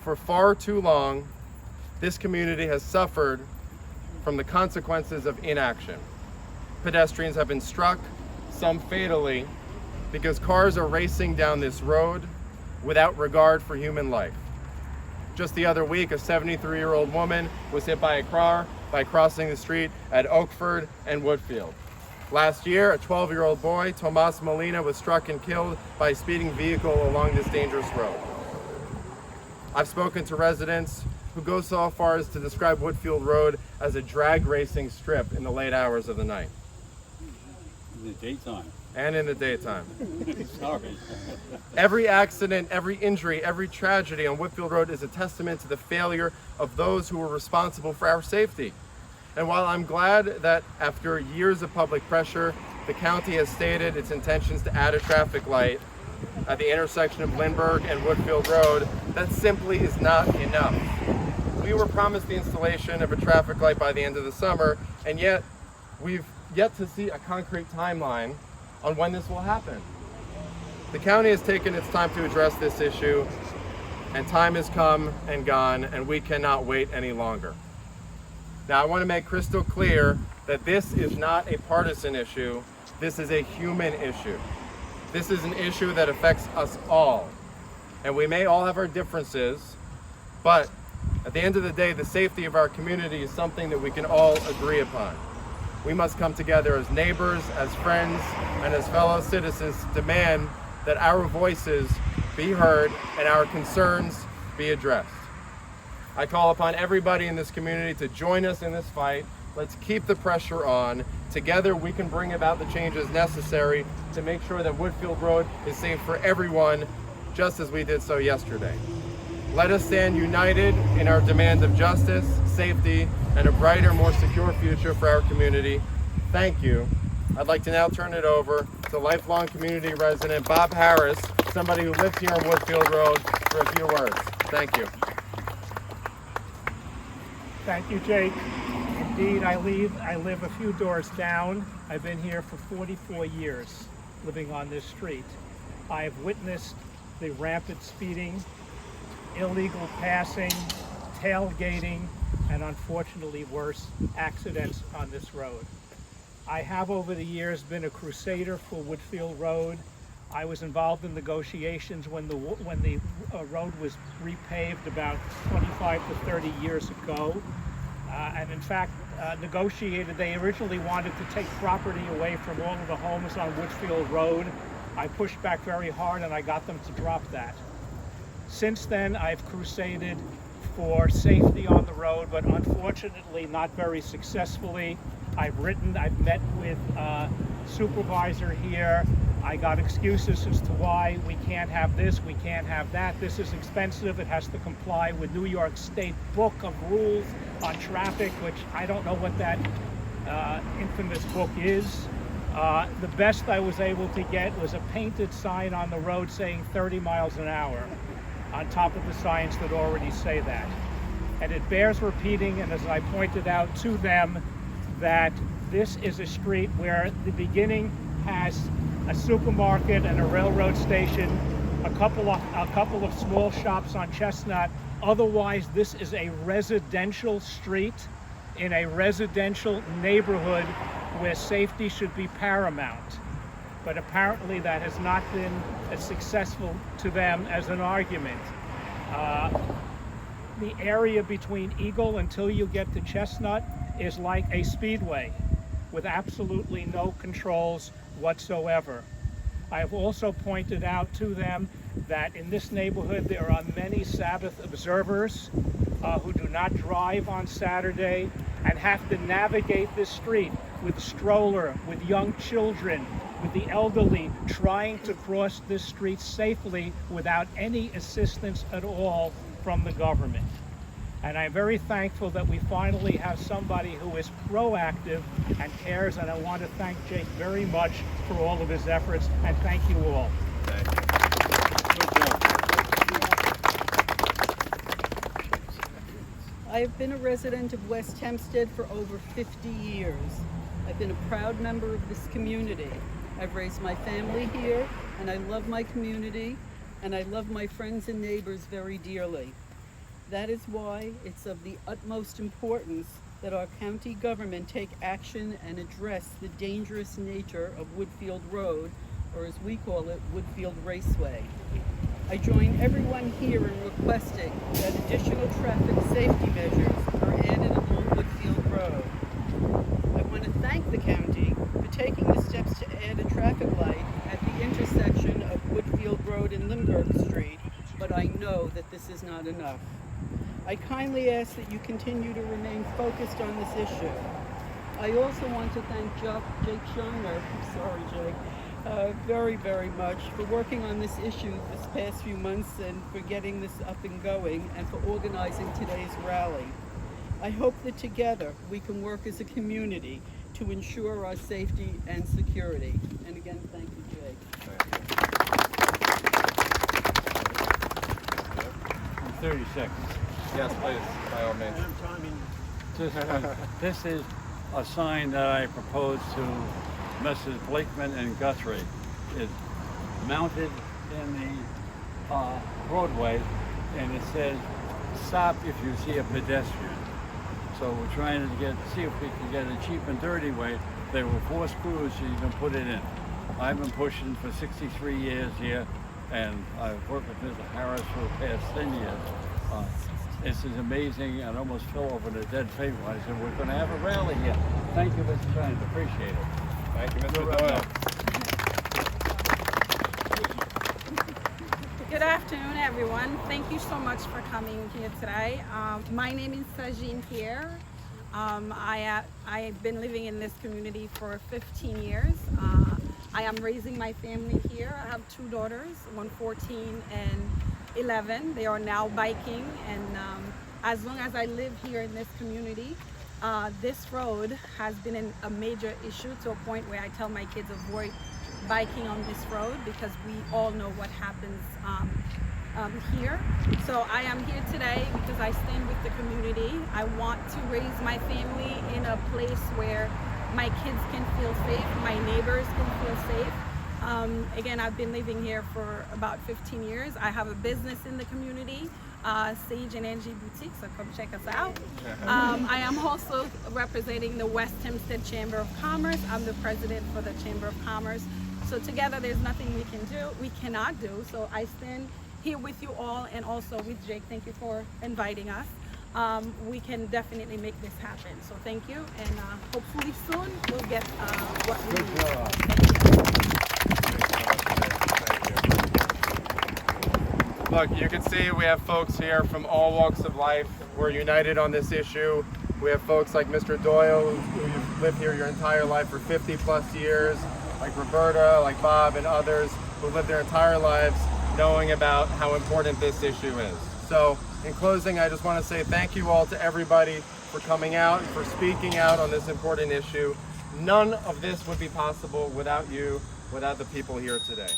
For far too long, this community has suffered from the consequences of inaction. Pedestrians have been struck, some fatally, because cars are racing down this road without regard for human life. Just the other week, a 73-year-old woman was hit by a car by crossing the street at Oakford and Woodfield. Last year, a 12-year-old boy, Tomas Molina, was struck and killed by a speeding vehicle along this dangerous road. I've spoken to residents who go so far as to describe Woodfield Road as a drag racing strip in the late hours of the night. In the daytime. And in the daytime. Sorry. Every accident, every injury, every tragedy on Woodfield Road is a testament to the failure of those who were responsible for our safety. And while I'm glad that after years of public pressure, the county has stated its intentions to add a traffic light at the intersection of Lindbergh and Woodfield Road, that simply is not enough. We were promised the installation of a traffic light by the end of the summer, and yet we've yet to see a concrete timeline on when this will happen. The county has taken its time to address this issue, and time has come and gone, and we cannot wait any longer. Now, I want to make crystal clear that this is not a partisan issue. This is a human issue. This is an issue that affects us all. And we may all have our differences, but at the end of the day, the safety of our community is something that we can all agree upon. We must come together as neighbors, as friends, and as fellow citizens to demand that our voices be heard and our concerns be addressed. I call upon everybody in this community to join us in this fight. Let's keep the pressure on. Together we can bring about the changes necessary to make sure that Woodfield Road is safe for everyone, just as we did so yesterday. Let us stand united in our demand of justice, safety, and a brighter, more secure future for our community. Thank you. I'd like to now turn it over to lifelong community resident Bob Harris, somebody who lives here on Woodfield Road, for a few words. Thank you. Thank you, Jake. Indeed, I live a few doors down. I've been here for 44 years, living on this street. I've witnessed the rampant speeding, illegal passing, tailgating, and unfortunately worse, accidents on this road. I have over the years been a crusader for Woodfield Road. I was involved in negotiations when the road was repaved about 25 to 30 years ago. And in fact, negotiated, they originally wanted to take property away from all of the homes on Woodfield Road. I pushed back very hard and I got them to drop that. Since then, I've crusaded for safety on the road, but unfortunately not very successfully. I've met with supervisor here. I got excuses as to why we can't have this, we can't have that. This is expensive. It has to comply with New York State Book of Rules on Traffic, which I don't know what that infamous book is. The best I was able to get was a painted sign on the road saying 30 miles an hour on top of the signs that already say that. And it bears repeating, and as I pointed out to them, that this is a street where the beginning has a supermarket and a railroad station, a couple of small shops on Chestnut. Otherwise, this is a residential street in a residential neighborhood where safety should be paramount. But apparently that has not been as successful to them as an argument. The area between Eagle until you get to Chestnut is like a speedway with absolutely no controls whatsoever. I have also pointed out to them that in this neighborhood there are many Sabbath observers who do not drive on Saturday and have to navigate this street with stroller, with young children, with the elderly, trying to cross this street safely without any assistance at all from the government. And I'm very thankful that we finally have somebody who is proactive and cares, and I want to thank Jake very much for all of his efforts, and thank you all. Thank you. I've been a resident of West Hempstead for over 50 years. I've been a proud member of this community. I've raised my family here, and I love my community, and I love my friends and neighbors very dearly. That is why it's of the utmost importance that our county government take action and address the dangerous nature of Woodfield Road, or as we call it, Woodfield Raceway. I join everyone here in requesting that additional traffic safety measures are added along Woodfield Road. I want to thank the county for taking the steps to add a traffic light at the intersection of Woodfield Road and Limburg Street, but I know that this is not enough. I kindly ask that you continue to remain focused on this issue. I also want to thank Jake Scheiner, sorry Jake, very, very much for working on this issue this past few months and for getting this up and going and for organizing today's rally. I hope that together we can work as a community to ensure our safety and security. And again, thank you, Jake. 30 seconds. Yes, please, by all means. This is a sign that I proposed to Mrs. Blakeman and Guthrie. It's mounted in the roadway, and it says, "Stop if you see a pedestrian." So we're trying to see if we can get a cheap and dirty way. There were 4 screws, so you can put it in. I've been pushing for 63 years here, and I've worked with Mr. Harris for the past 10 years. This is amazing, and almost fell over the dead paper. I said, we're going to have a rally here. Thank you, Mr. Friend. Appreciate it. Thank you, Mr. Doyle. Good afternoon, everyone. Thank you so much for coming here today. My name is Sagine Pierre. I've been living in this community for 15 years. I am raising my family here. I have 2 daughters, one 14 and 11. They are now biking, and as long as I live here in this community, this road has been a major issue, to a point where I tell my kids avoid biking on this road because we all know what happens here. So I am here today because I stand with the community. I want to raise my family in a place where my kids can feel safe, my neighbors can feel safe. Again, I've been living here for about 15 years. I have a business in the community, Sage and Angie Boutique, so come check us out. I am also representing the West Hempstead Chamber of Commerce. I'm the president for the Chamber of Commerce. So together there's nothing we cannot do. So I stand here with you all, and also with Jake. Thank you for inviting us. We can definitely make this happen. So thank you, and hopefully soon we'll get what we need. Thank you. Look, you can see we have folks here from all walks of life. We're united on this issue. We have folks like Mr. Doyle, who lived here your entire life for 50 plus years, like Roberta, like Bob, and others who lived their entire lives knowing about how important this issue is. So in closing, I just want to say thank you all to everybody for coming out and for speaking out on this important issue. None of this would be possible without you, without the people here today.